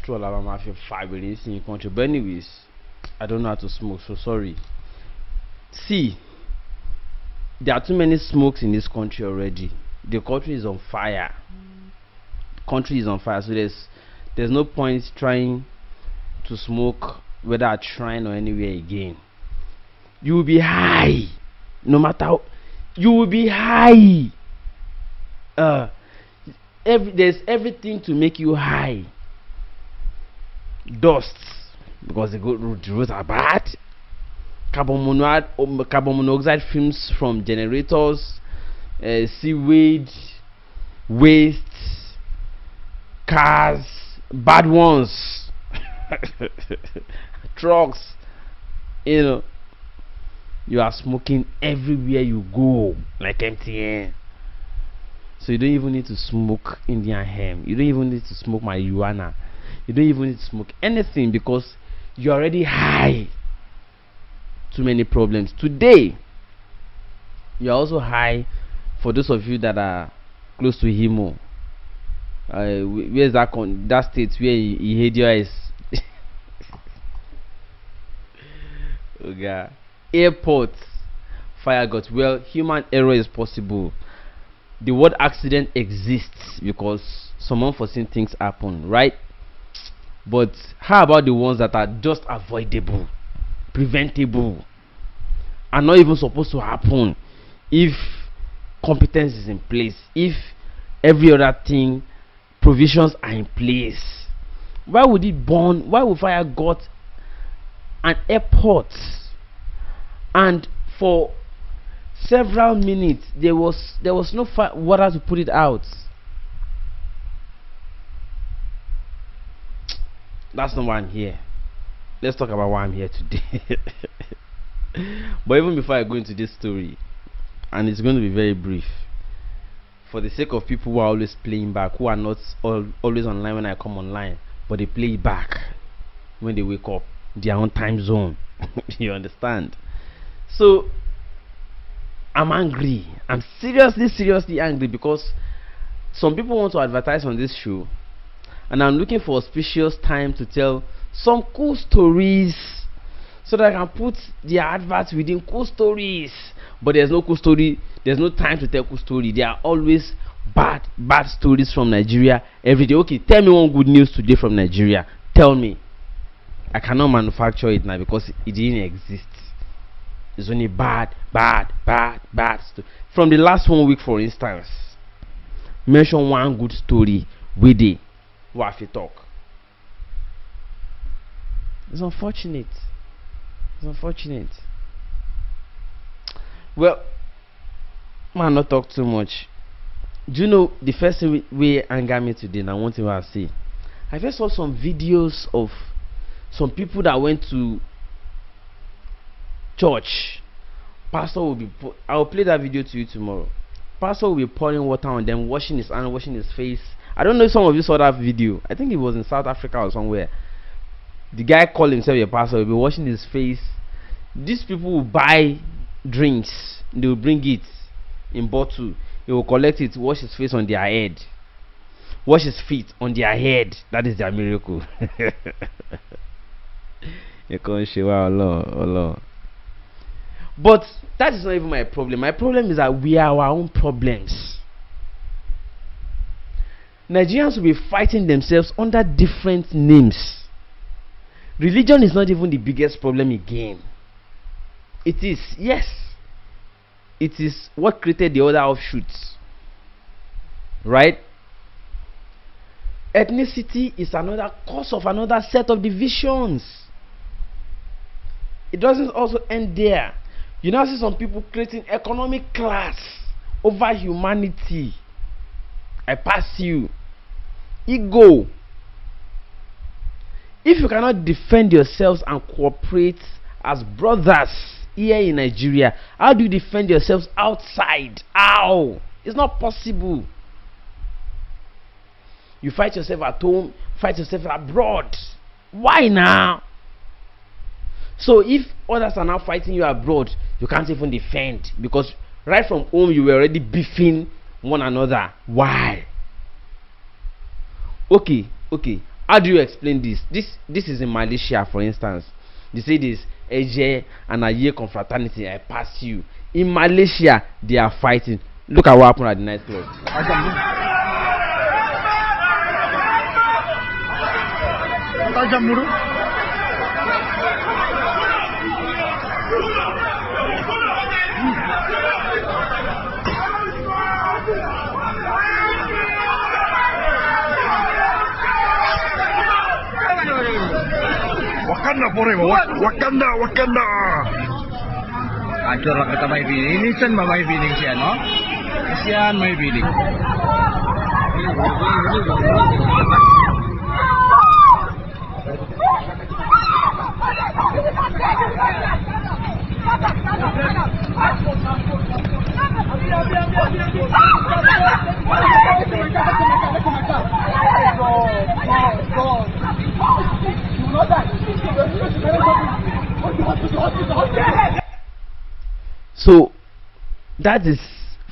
stroll around my family in country. But anyways, I don't know how to smoke, so sorry. See, there are too many smokes in this country already. The country is on fire. Country is on fire, so there's no point trying to smoke whether at shrine or anywhere again. You will be high, no matter how, you will be high. There's everything to make you high. Dust, because the roads are bad. Carbon monoxide fumes from generators, sewage, waste, cars, bad ones, trucks. You are smoking everywhere you go, like MTN. So you don't even need to smoke Indian hemp. You don't even need to smoke marijuana. You don't even need to smoke anything, because you're already high. Too many problems. Today, you're also high. For those of you that are close to Himo, where's that state where Ihedia is? Okay. Airport fire got. Well, human error is possible. The word accident exists because some unforeseen things happen, right? But how about the ones that are just avoidable, preventable, and not even supposed to happen if competence is in place, if every other thing, provisions are in place? Why would it burn? Why would fire got an airport, and for several minutes there was no water to put it out? That's not why I'm here. Let's talk about why I'm here today. But even before I go into this story, and it's going to be very brief, for the sake of people who are always playing back, who are not always online when I come online, but they play back when they wake up, their own time zone. You understand? So I'm angry. I'm seriously angry, because some people want to advertise on this show, and I'm looking for auspicious time to tell some cool stories, so that I can put their adverts within cool stories. But there's no cool story. There's no time to tell cool story. There are always bad stories from Nigeria every day. Okay, tell me one good news today from Nigeria. Tell me. I cannot manufacture it now, because it didn't exist. It's only bad story. From the last 1 week, for instance, mention one good story with the Wafi talk. It's unfortunate. Well, man, not talk too much. Do you know the first thing we anger me today? Now, one thing I say, I first saw some videos of some people that went to church. Pastor will be I will play that video to you tomorrow. Pastor will be pouring water on them, washing his hand, washing his face. I don't know if some of you saw that video. I think it was in South Africa or somewhere. The guy called himself a pastor, will be washing his face. These people will buy drinks, they will bring it in bottle, he will collect it, wash his face on their head, wash his feet on their head. That is their miracle. You can't show Allah. But that is not even my problem. My problem is that we are our own problems. Nigerians will be fighting themselves under different names. Religion is not even the biggest problem again. It is, yes. It is what created the other offshoots. Right? Ethnicity is another cause of another set of divisions. It doesn't also end there. You now see some people creating economic class over humanity. I pass you. Ego. If you cannot defend yourselves and cooperate as brothers here in Nigeria, how do you defend yourselves outside? How? It's not possible. You fight yourself at home, fight yourself abroad. Why now? So if others are now fighting you abroad, you can't even defend, because right from home you were already beefing one another. Why? Okay, How do you explain this? This is in Malaysia, for instance. They say this Eje and Aye confraternity. I pass you. In Malaysia, they are fighting. Look at what happened at the nightclub. Wakanda forever, Wakanda, Wakanda. Ancur lah kata may feeling. Ini sen may feeling siya, no? Kasihan may feeling. So that is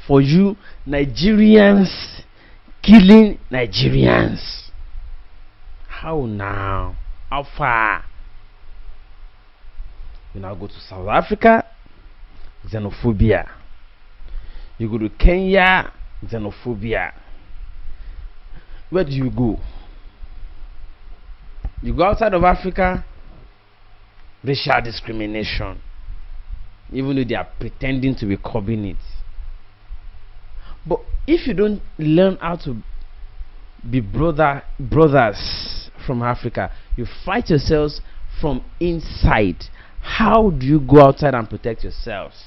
for you Nigerians killing Nigerians. How now? How far? You now go to South Africa, xenophobia. You go to Kenya, xenophobia. Where do you go? You go outside of Africa, racial discrimination. Even though they are pretending to be curbing it. But if you don't learn how to be brothers from Africa, you fight yourselves from inside. How do you go outside and protect yourselves?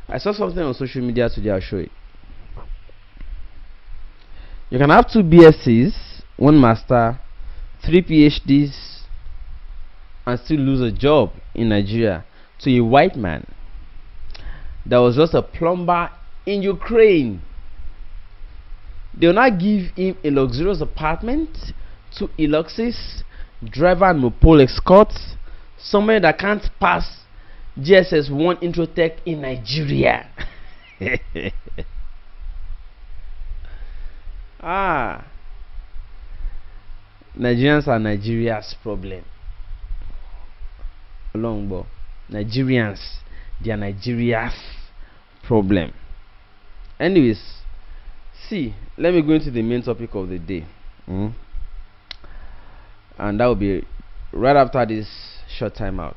I saw something on social media today. I'll show you. You can have 2 BScs, 1 master, 3 PhDs, and still lose a job in Nigeria to a white man that was just a plumber in Ukraine. They will not give him a luxurious apartment, 2 Eluxes, driver and mopole escort, somewhere that can't pass GSS 1 Introtech in Nigeria. Nigerians are Nigeria's problem. Longbo. Nigerians, they are Nigeria's problem. Anyways, see, let me go into the main topic of the day. And that will be right after this short time out.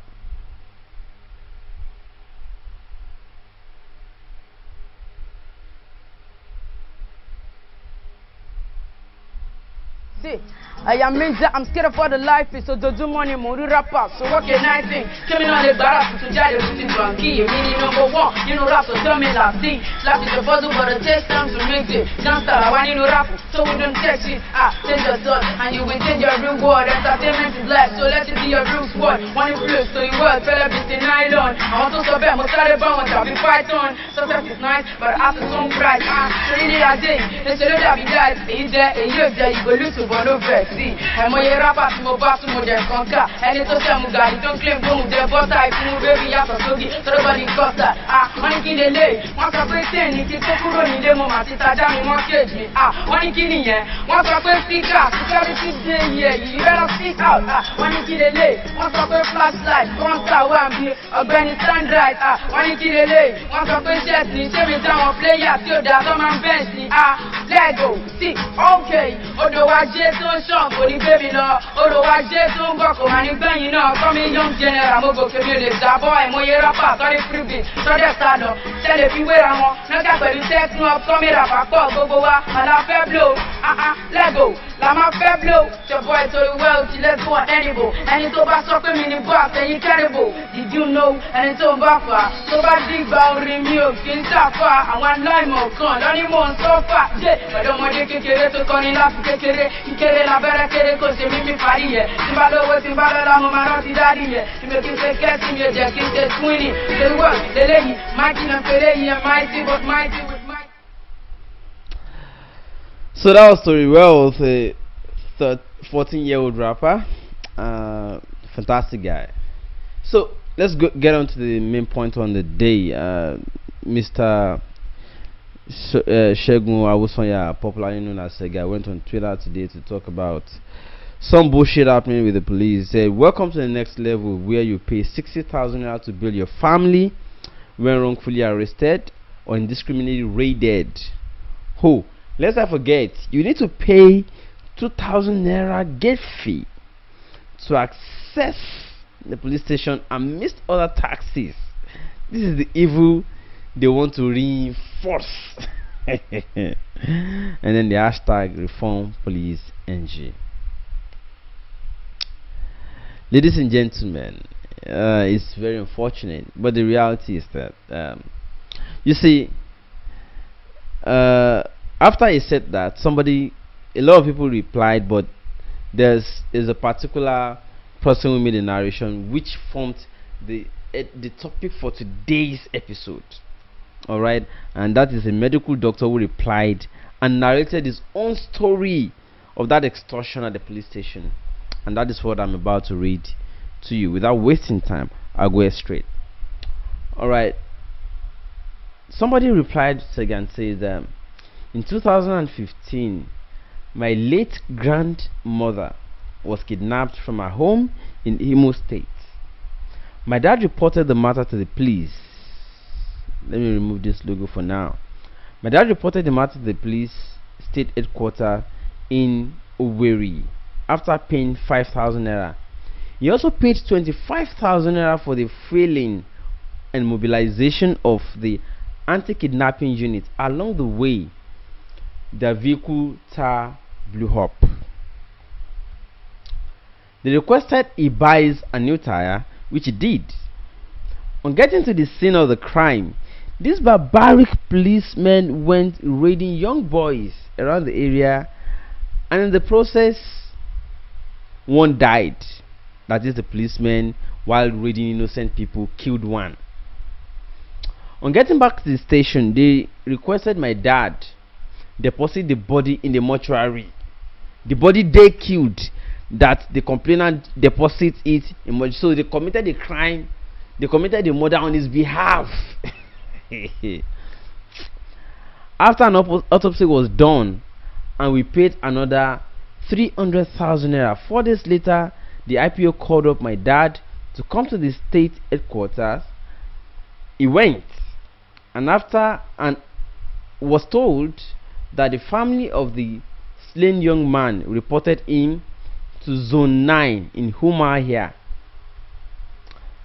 I am Minza, I'm scared of all the life is so do money, Moru rapper. So what can I think? Coming on the barrel to Jade with the drunky, you really number 1. You know rap, so tell me last thing. Slap is the puzzle, but it takes time to make it. Can't start, I want you to rap, so we don't text it. Change your thoughts, and you will change your real world. Entertainment is life, so let it be your real sport. One influence, so you work, fella beat the nylon. I want to stop it, I'm a started bound, I'll be fighting. Success is nice, but after some price, so you need a day. They say that be guys, is there, and you're there, you go lose to one over. See, I'm a rapper to move back to modern conquer. And it's a Samugai, don't claim go with their butter. If you move baby, you have to sogi, so nobody cost that. Money kill the lay, once I pretend, if you talk on in the moment, it's a damn mortgage me. Money killing, once I put speaker, security day, you better speak out. Money kill the lay, once I put flashlight, front tower, a Benny stand right. Money kill the lay, once I put chest, you say me down, player, till that on my bench. Let go, see, okay, although I just don't show. For the baby law, although I just don't go, and if you know, come in young general, I'm going to community. That boy, my year apart, sorry, freebie, so that's sad. Tell if you wear a more, not that, but you text me up, come here, I call, go, and I fair blow, let go. Lama fair blow, your boy told you well, let's go at anymore. And it's over soccer mini box, and you terrible. Did you know? And it's over far. So bad big bow, remove, skin far, and one line more con, only more so far. But don't want to get it to con in la kere, la better kere, cause you make me party. Timbalo was in Bala, Mamarati daddy. You make it say, catching your jacket, say, Sweeney. The work, the lady, mighty and Ferrari, and mighty, but mighty with mighty. So that was story well with a 14-year-old rapper, fantastic guy. So let's get on to the main point on the day. Mr. Shegun Awusonya, popularly known as Sega, went on Twitter today to talk about some bullshit happening with the police. He said, "Welcome to the next level where you pay 60,000 naira to bail your family when wrongfully arrested or indiscriminately raided." Oh, let's not forget, you need to pay 2,000 naira gate fee to access the police station amidst other taxes. This is the evil they want to reinforce. And then the hashtag reform police NG. Ladies and gentlemen, it's very unfortunate, but the reality is that you see, after he said that, a lot of people replied, but there's a particular person who made a narration which formed the topic for today's episode. All right, and that is a medical doctor who replied and narrated his own story of that extortion at the police station, and that is what I'm about to read to you. Without wasting time, I'll go straight. All right, somebody replied to Sega and says, in 2015, my late grandmother was kidnapped from her home in Imo State. My dad reported the matter to the police. Let me remove this logo for now. My dad reported the matter to the police state headquarters in Owerri after paying 5,000 naira. He also paid 25,000 naira for the failing and mobilization of the anti-kidnapping unit. Along the way, the vehicle tire blew up. They requested he buys a new tire, which he did. On getting to the scene of the crime, these barbaric policemen went raiding young boys around the area, and in the process, one died. That is, the policemen, while raiding innocent people, killed one. On getting back to the station, they requested my dad deposit the body in the mortuary. The body they killed, that the complainant deposit it in, so they committed the crime, they committed the murder on his behalf. After an autopsy was done and we paid another 300,000 naira, 4 days later the IPO called up my dad to come to the state headquarters. He went, and was told that the family of the slain young man reported him to Zone 9 in Umuahia,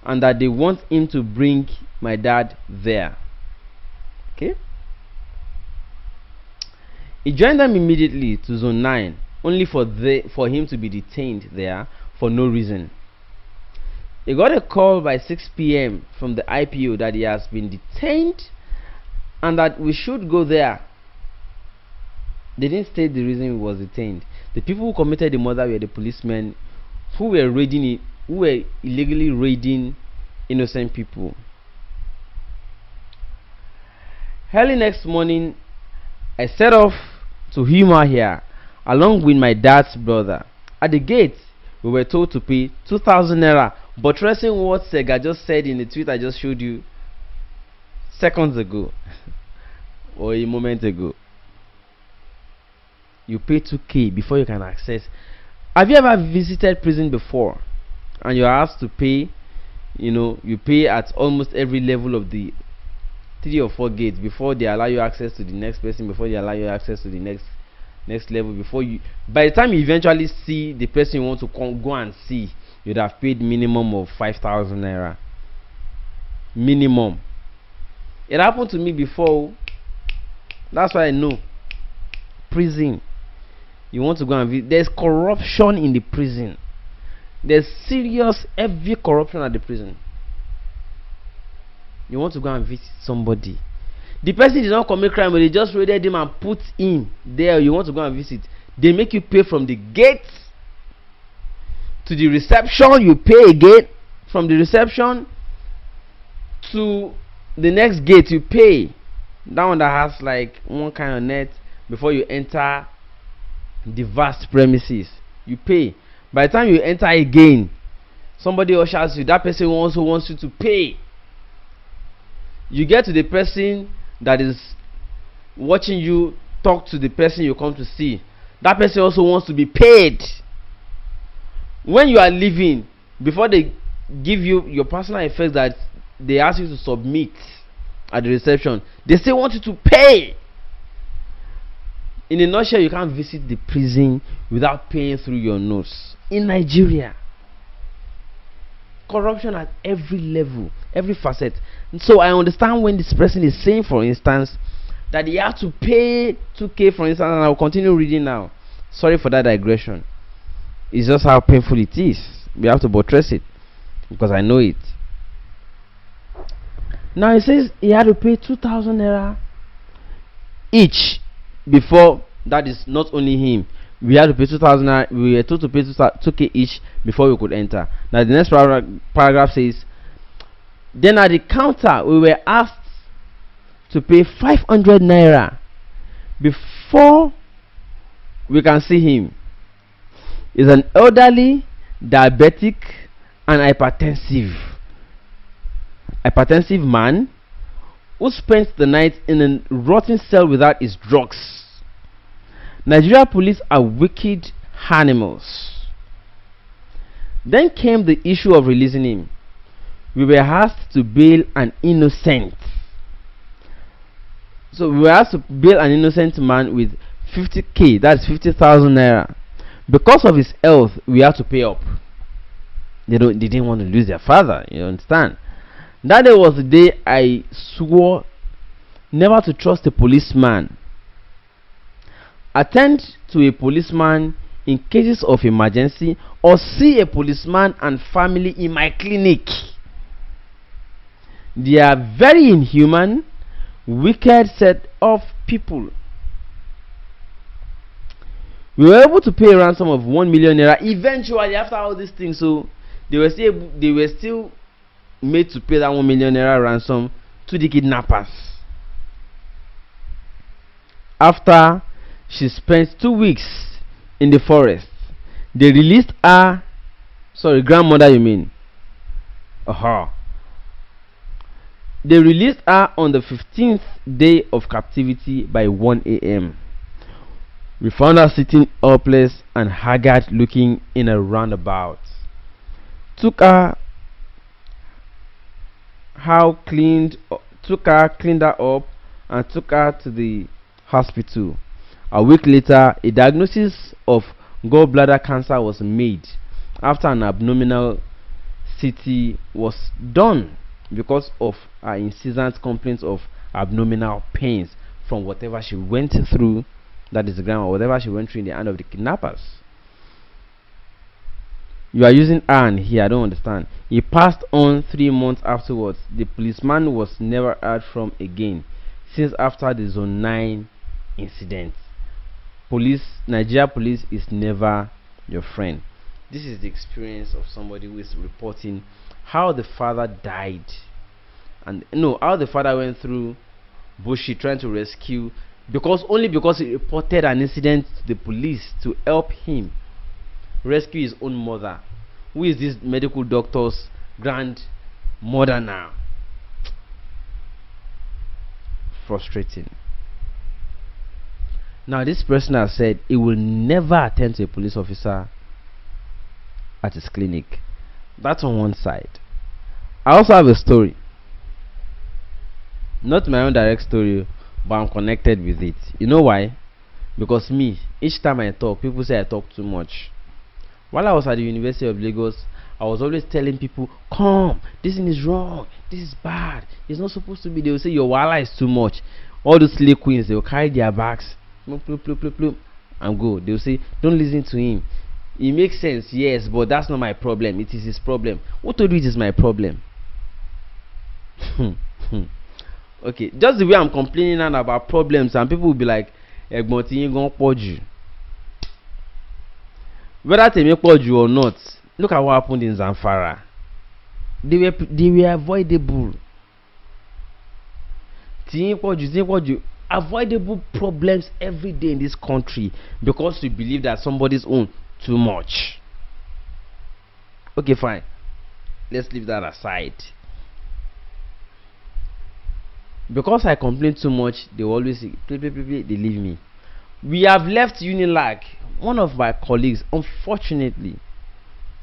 and that they want him to bring my dad there. Okay, he joined them immediately to Zone 9, only for him to be detained there for no reason. He got a call by 6 p.m. from the IPO that he has been detained and that we should go there. They didn't state the reason he was detained. The people who committed the murder were the policemen who were illegally raiding innocent people. Early next morning, I set off to Umuahia along with my dad's brother. At the gate, we were told to pay 2,000 naira, buttressing what Sega just said in the tweet I just showed you seconds ago or a moment ago. You pay 2k before you can access. Have you ever visited prison before and you're asked to pay? You pay at almost every level of the 3 or 4 gates before they allow you access to the next person, before they allow you access to the next level, by the time you eventually see the person you want to go and see, you'd have paid minimum of 5,000 naira. Minimum. It happened to me before. That's why I know. Prison. You want to go and visit. There's corruption in the prison. There's serious, heavy corruption at the prison. You want to go and visit somebody. The person did not commit crime, but they just raided him and put him there. You want to go and visit. They make you pay from the gate to the reception. You pay again from the reception to the next gate. You pay. That one that has like one kind of net before you enter the vast premises. You pay. By the time you enter again, somebody ushers you. That person also wants you to pay. You get to the person that is watching you talk to the person you come to see. That person also wants to be paid. When you are leaving, before they give you your personal effects that they ask you to submit at the reception, they still want you to pay. In a nutshell, you can't visit the prison without paying through your nose. In Nigeria, corruption at every level, every facet. And so I understand when this person is saying, for instance, that he has to pay 2K, for instance, and I will continue reading now. Sorry for that digression. It's just how painful it is. We have to buttress it because I know it. Now it says he had to pay 2,000 naira each before. That is not only him. We had to pay 2,000 naira. We were told to pay 2K each before we could enter. Now the next paragraph says, then at the counter we were asked to pay 500 naira before we can see him. He's an elderly, diabetic, and hypertensive man who spent the night in a rotten cell without his drugs. Nigeria police are wicked animals. Then came the issue of releasing him. We were asked to bail an innocent. So we were asked to bail an innocent man with 50K, that's 50,000 naira. Because of his health, we had to pay up. They didn't want to lose their father, you understand? That day was the day I swore never to trust a policeman. Attend to a policeman in cases of emergency, or see a policeman and family in my clinic. They are very inhuman, wicked set of people. We were able to pay a ransom of 1 million naira eventually after all these things. So they were still made to pay that 1 million naira ransom to the kidnappers. After she spent 2 weeks in the forest, they released her. Sorry, grandmother, you mean? They released her on the 15th day of captivity by 1 a.m. We found her sitting helpless and haggard looking in a roundabout. Took her, cleaned her up and took her to the hospital. A week later, a diagnosis of gallbladder cancer was made after an abdominal CT was done because of her incessant complaints of abdominal pains from whatever she went through, that is the grandma, whatever she went through in the hand of the kidnappers. You are using "and" here, I don't understand. He passed on 3 months afterwards. The policeman was never heard from again since after the Zone 9 incident. Nigeria police is never your friend. This is the experience of somebody who is reporting how the father died, and how the father went through bullshit trying to rescue, because he reported an incident to the police to help him rescue his own mother, who is this medical doctor's grandmother now. Frustrating. Now this person has said he will never attend to a police officer at his clinic. That's on one side. I also have a story, not my own direct story, but I'm connected with it. You know why? Because me, each time I talk, people say I talk too much. While I was at the University of Lagos, I was always telling people, come, this thing is wrong, this is bad, it's not supposed to be. They will say your wala is too much. All those slay queens, they will carry their bags and go. They will say, don't listen to him, it makes sense, yes, but that's not my problem, it is his problem. What to do, it is my problem. Okay, just the way I'm complaining now about problems, and people will be like, whether they make poju or not, look at what happened in Zamfara. They were avoidable. Avoidable problems every day in this country because we believe that somebody's own too much. Okay, fine, let's leave that aside. Because I complain too much, they always say, play, play, play, play, they leave me. We have left Unilag. One of my colleagues, unfortunately,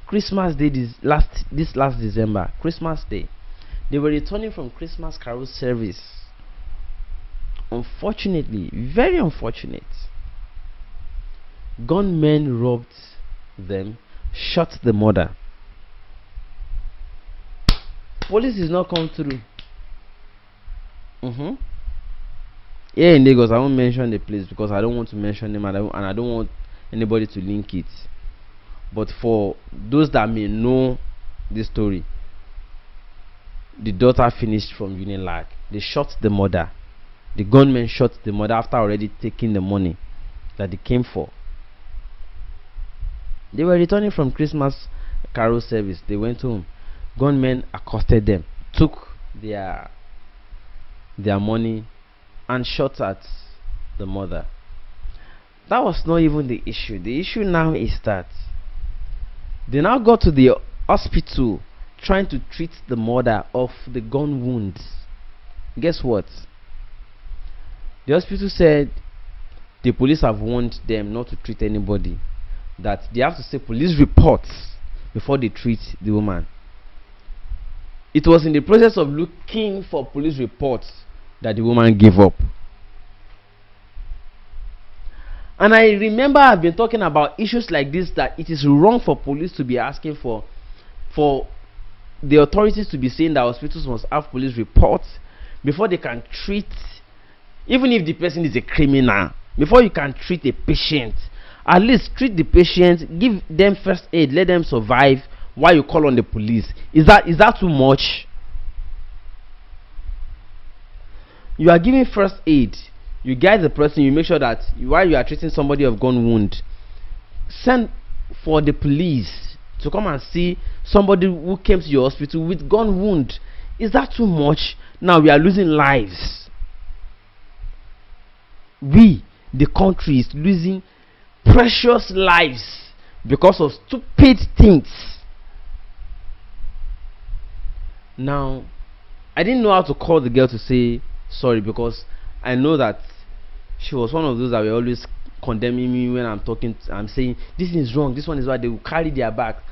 Christmas Day this last December, Christmas Day, they were returning from Christmas carol service. Unfortunately, very unfortunate, gunmen robbed them, shot the mother. Police is not come through. Here in Lagos, I won't mention the place because I don't want to mention them, and I don't want anybody to link it. But for those that may know the story, the daughter finished from Unilag. They shot the mother. The gunmen shot the mother after already taking the money that they came for. They were returning from Christmas carol service. They went home. Gunmen accosted them, took their money, and shot at the mother. That was not even the issue. The issue now is that they now got to the hospital trying to treat the mother of the gun wounds. Guess what? The hospital said the police have warned them not to treat anybody, that they have to say police reports before they treat the woman. It was in the process of looking for police reports that the woman gave up. And I remember I've been talking about issues like this, that it is wrong for police to be asking for the authorities to be saying that hospitals must have police reports before they can treat, even if the person is a criminal, before you can treat a patient. At least treat the patient, give them first aid, let them survive while you call on the police. Is that too much? You are giving first aid, you guide the person, you make sure that while you are treating somebody of gun wound, send for the police to come and see somebody who came to your hospital with gun wound. Is that too much? Now we are losing lives. We, the country, is losing precious lives because of stupid things. Now, I didn't know how to call the girl to say sorry, because I know that she was one of those that were always condemning me when I'm talking. I'm saying this is wrong, this one is why. They will carry their back.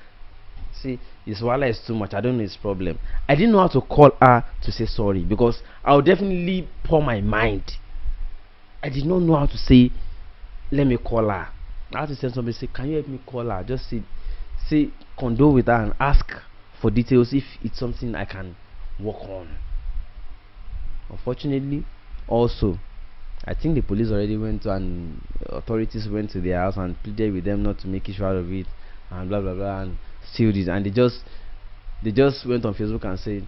See, his wala is too much. I don't know his problem. I didn't know how to call her to say sorry because I would definitely pour my mind. I did not know how to say, let me call her. I had to send somebody, say, can you help me call her? Just say condole with her and ask for details if it's something I can work on. Unfortunately, also, I think the police already went to, and authorities went to their house and pleaded with them not to make issue out of it, and blah blah blah, and still this, and they just went on Facebook and said,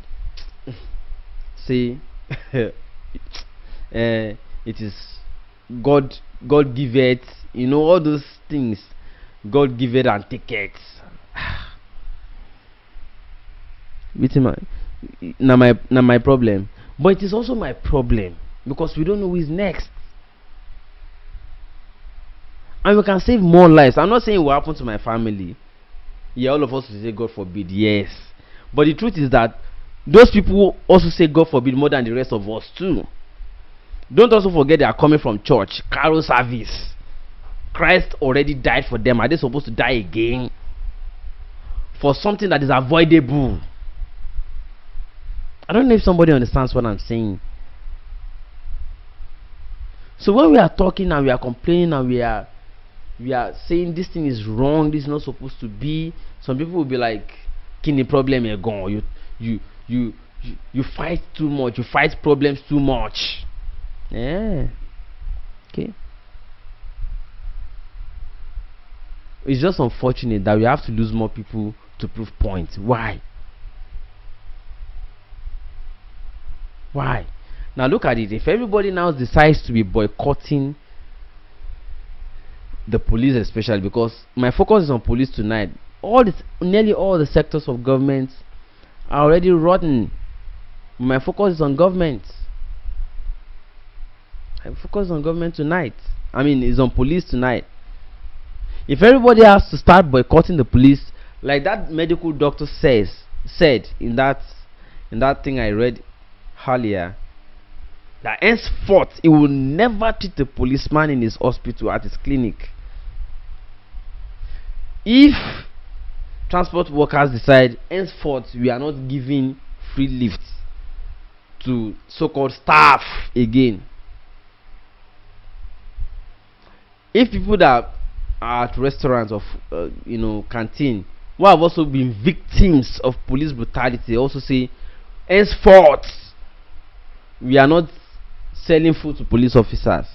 it is God give it, you know, all those things. God give it and take it. Now my problem, but it is also my problem because we don't know who is next, and we can save more lives. I'm not saying it will happen to my family. Yeah, all of us will say God forbid, yes, but the truth is that those people also say God forbid more than the rest of us too. Don't also forget they are coming from church, carol service. Christ already died for them. Are they supposed to die again for something that is avoidable? I don't know if somebody understands what I'm saying. So when we are talking and we are complaining and we are saying this thing is wrong, this is not supposed to be, some people will be like, kini problem is gone. You fight too much, you fight problems too much. Yeah. Okay. It's just unfortunate that we have to lose more people to prove points. Why? Now look at it. If everybody now decides to be boycotting the police, especially because my focus is on police tonight, nearly all the sectors of government are already rotten. My focus is on government. I focus on government tonight. Is on police tonight. If everybody has to start boycotting the police, like that medical doctor said in that thing I read earlier, that henceforth he will never treat a policeman in his hospital, at his clinic. If transport workers decide henceforth we are not giving free lifts to so-called staff again, if people that are at restaurants of canteen who have also been victims of police brutality also say henceforth we are not selling food to police officers,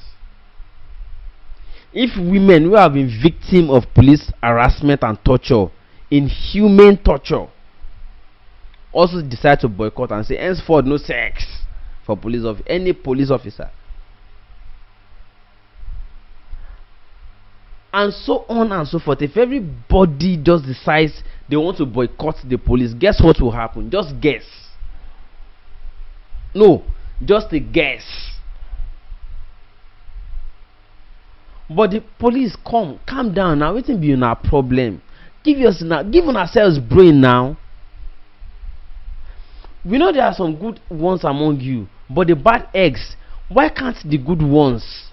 if women who have been victims of police harassment and torture, inhumane torture, also decide to boycott and say henceforth no sex for any police officer, and so on and so forth, if everybody just decides they want to boycott the police, guess what will happen? Just guess. No, just a guess. But the police, calm down now. Wetin be una problem? Give ourselves brain now. We know there are some good ones among you, but the bad eggs, why can't the good ones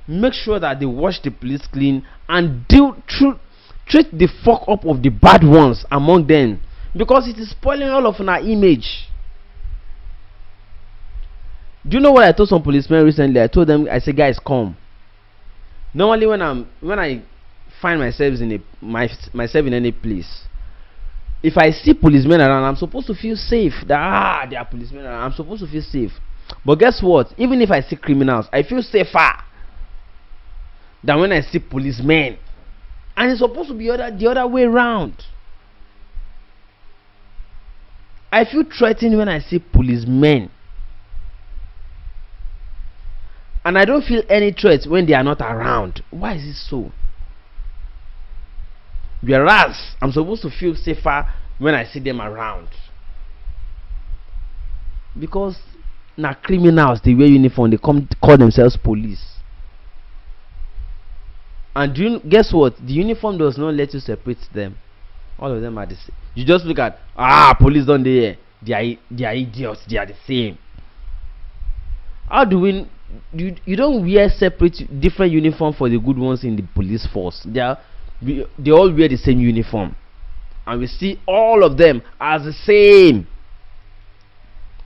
make sure that they wash the police clean and treat the fuck up of the bad ones among them? Because it is spoiling all of our image. Do you know what I told some policemen recently? I told them, I said, guys, come. Normally when I find myself in any place, if I see policemen around, I'm supposed to feel safe. There are policemen around. I'm supposed to feel safe. But guess what? Even if I see criminals, I feel safer than when I see policemen. And it's supposed to be the other way around. I feel threatened when I see policemen, and I don't feel any threat when they are not around. Why is it so? Whereas I'm supposed to feel safer when I see them around. Because now criminals, they wear uniform, they call themselves police. And guess what? The uniform does not let you separate them. All of them are the same. You just look at police don't they? They are idiots. They are the same. How do we? You don't wear different uniform for the good ones in the police force. They all wear the same uniform, and we see all of them as the same.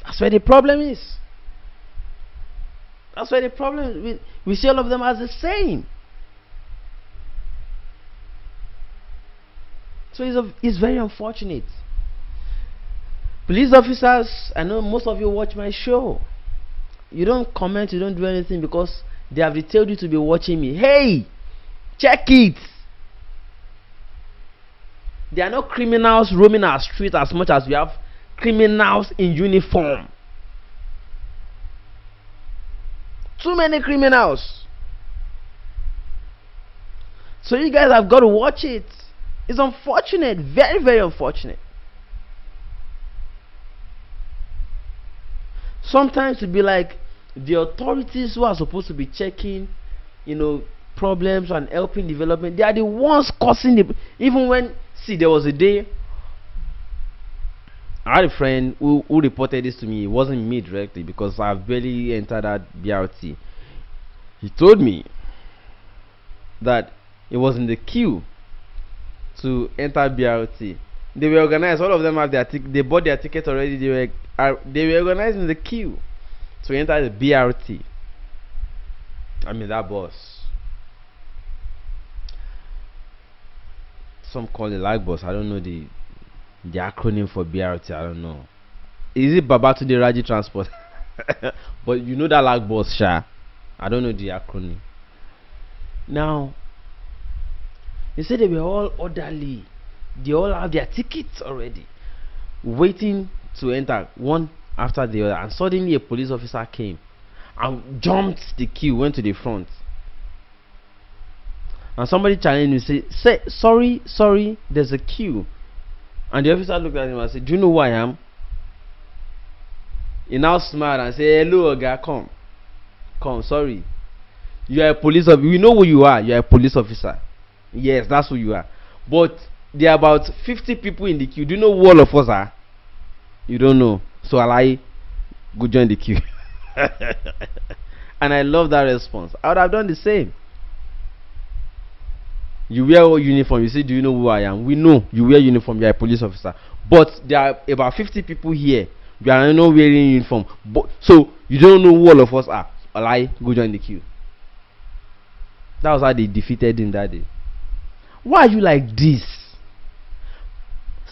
That's where the problem is. That's where the problem is. We see all of them as the same. So it's very unfortunate. Police officers, I know most of you watch my show. You don't comment, you don't do anything because they have detailed you to be watching me. Hey, check it. There are no criminals roaming our street as much as we have criminals in uniform. Too many criminals. So you guys have got to watch it. It's unfortunate, very, very unfortunate. Sometimes to be like the authorities who are supposed to be checking, problems and helping development, they are the ones causing the. Even when, there was a day I had a friend who reported this to me. It wasn't me directly because I've barely entered that BRT. He told me that it was in the queue to enter BRT. They were organized. All of them have they bought their ticket already. They were organized in the queue to enter the BRT. I mean, that bus. Some call it like bus. I don't know the acronym for BRT. I don't know. Is it Babatunde Raji Transport? But you know that like bus, Sha. I don't know the acronym. Now, they said they were all orderly. They all have their tickets already, waiting to enter one after the other. And suddenly a police officer came and jumped the queue, went to the front. And somebody challenged me, say, sorry, there's a queue. And the officer looked at him and said, do you know who I am? He now smiled and said, hello, guy, come, sorry. You are a police officer. We know who you are. You are a police officer. Yes, that's who you are. But there are about 50 people in the queue. Do you know who all of us are? You don't know. So I go join the queue. And I love that response. I would have done the same. You wear your uniform, you say, do you know who I am? We know you wear uniform, you are a police officer. But there are about 50 people here. You are not wearing uniform. But so you don't know who all of us are. Lie, go join the queue. That was how they defeated him that day. Why are you like this?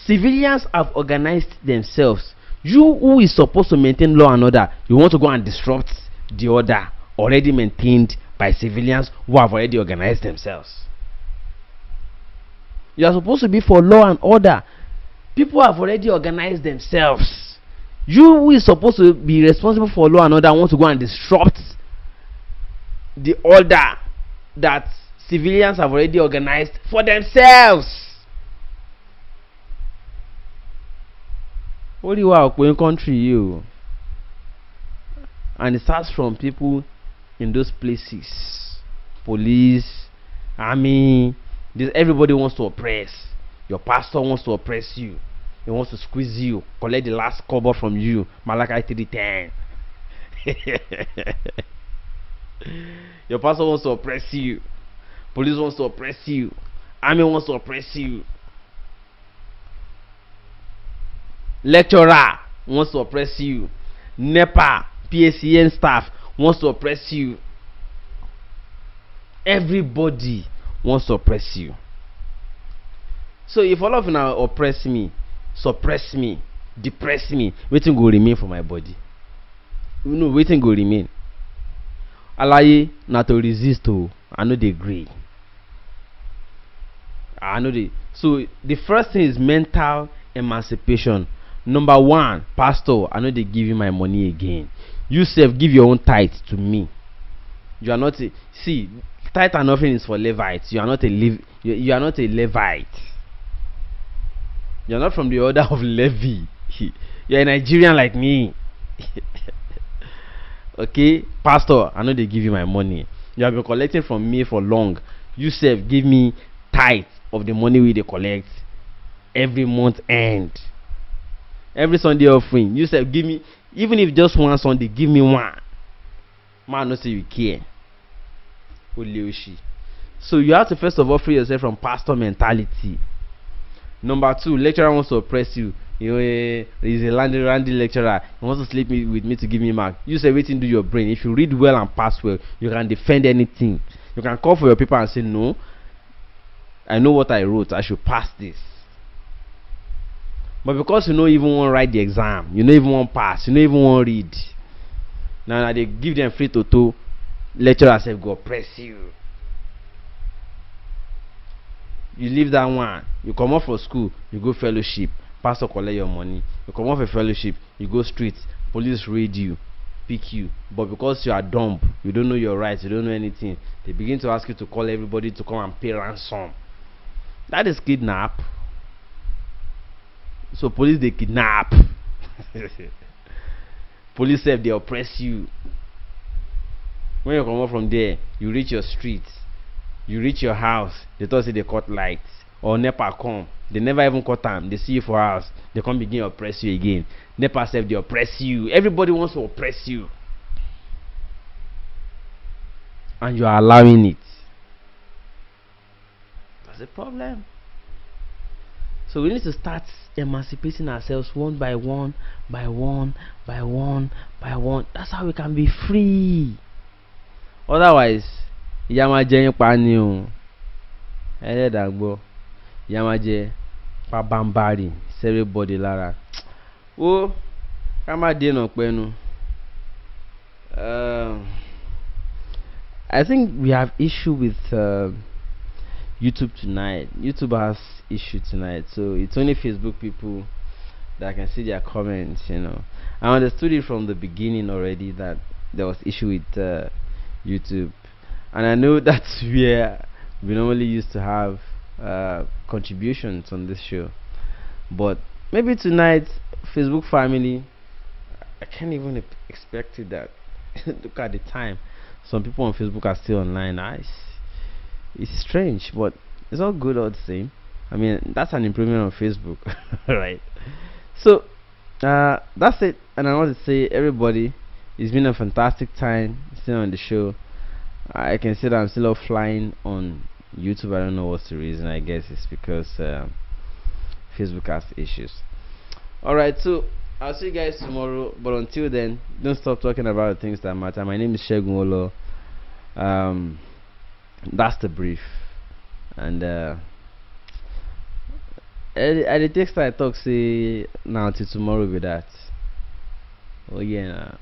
Civilians have organized themselves. You who is supposed to maintain law and order, you want to go and disrupt the order already maintained by civilians who have already organized themselves. You are supposed to be for law and order. People have already organized themselves. You who is supposed to be responsible for law and order want to go and disrupt the order that civilians have already organized for themselves. What do you want in country you? And it starts from people in those places. Police, army. Everybody wants to oppress. Your pastor wants to oppress you. He wants to squeeze you, collect the last cover from you. Malachi 3:10. Your pastor wants to oppress you. Police wants to oppress you. Army wants to oppress you. Lecturer wants to oppress you. NEPA, PACN staff wants to oppress you. Everybody wants to oppress you. So if all of you now oppress me, suppress me, depress me, waiting go remain for my body. You know, waiting go remain. Alaye not to resist to. I know they agree. I know they. So the first thing is mental emancipation. Number one, pastor, I know they give you my money again. You self give your own tithe to me. You are not a, see, tithe and offering is for Levites. You are not a you are not a Levite. You are not from the order of Levi. You are a Nigerian like me. Okay, pastor, I know they give you my money. You have been collecting from me for long. You self give me tithe of the money we they collect every month end. Every Sunday offering. You self give me, even if just one Sunday, give me one. Man, no say you care. So you have to first of all free yourself from pastor mentality. Number two, lecturer wants to oppress you. You know, he's a randy lecturer. He wants to sleep with me to give me mark. You say waiting, do your brain. If you read well and pass well, you can defend anything. You can call for your paper and say, no, I know what I wrote, I should pass this. But because you don't even want to write the exam, you don't even want to pass, you don't even want to read, now they give them free to lecturers have go oppress you. You leave that one, you come off for school, you go fellowship, pastor collect your money. You come off a fellowship, you go street, police raid you, pick you. But because you are dumb, you don't know your rights, you don't know anything, they begin to ask you to call everybody to come and pay ransom. That is kidnap. So police they kidnap. Police say they oppress you. When you come out from there, you reach your street, you reach your house, they thought say they cut lights or NEPA come. They never even cut time. They see you for house, they come begin oppress you again. NEPA say they oppress you. Everybody wants to oppress you, and you are allowing it. That's a problem. So we need to start emancipating ourselves one by one, by one, by one, by one. That's how we can be free. Otherwise, Yamaje pani o. Ẹlẹ́dàgbọ́. Yamaje pa bambari. Everybody lára. Oh, ká má dènà pẹ́nu. I think we have issue with YouTube tonight. YouTube has issue tonight, so it's only Facebook people that can see their comments. You know, I understood it from the beginning already that there was issue with YouTube, and I know that's where we normally used to have contributions on this show. But maybe tonight, Facebook family, I can't even expect it that. Look at the time. Some people on Facebook are still online. Nice. It's strange, but it's all good all the same. I mean, that's an improvement on Facebook. Right? So that's it. And I want to say, everybody, It's been a fantastic time still on the show. I can say that I'm still offline on YouTube. I don't know what's the reason. I guess it's because Facebook has issues. Alright, so I'll see you guys tomorrow. But until then, don't stop talking about the things that matter. My name is Shegun Olo. That's the brief. And at the text I talk, say now till tomorrow with that. Oh yeah. Nah.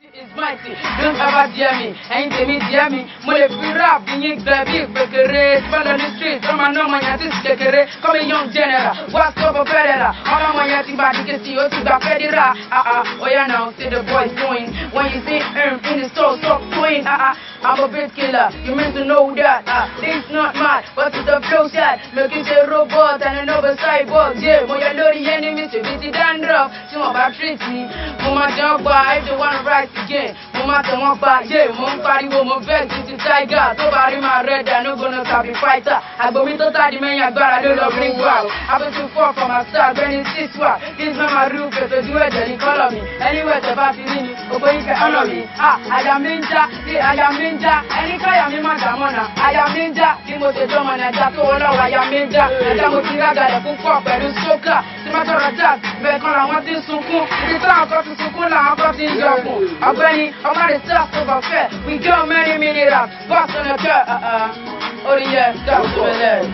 It's mighty, don't ever dear me, ain't me dear me. Mole free rap, being baby, bekere, spell on the street, from my no man, this bekere, come a young general, what's up a federal, all of my yati body can see you to the federal. Oh yeah, now see the boys doing, when you see him in the store, stop doing, I'm a bit killer, you meant to know that, this not mad, but it's the flow side, making a robot and another cyborg, yeah, when you're loading enemies to visit dandruff, she won't treat me, mama jump by, if they want to rise again, mama to walk by, yeah, mom party, woman, beg, this is tiger, so body my red, I'm not gonna copy fighter, I go meet the side, man, I got a little bring wow, I was too far from my start, when it's this one, this man, my roof, so do it, then he call me, anywhere the party, oh, but you can honor me, I am ninja, I am ninja, any kind of man, I am ninja, he was a German, and that's all I am ninja, and I'm with Raga, the cook up, and the soaker, the matter of that, but I want this to cook, it's not got to cook, I'm got in your phone, I'm ready, I'm not a stuff over fair, we go many minutes up, boss on the cut, oh yeah, that's what it is.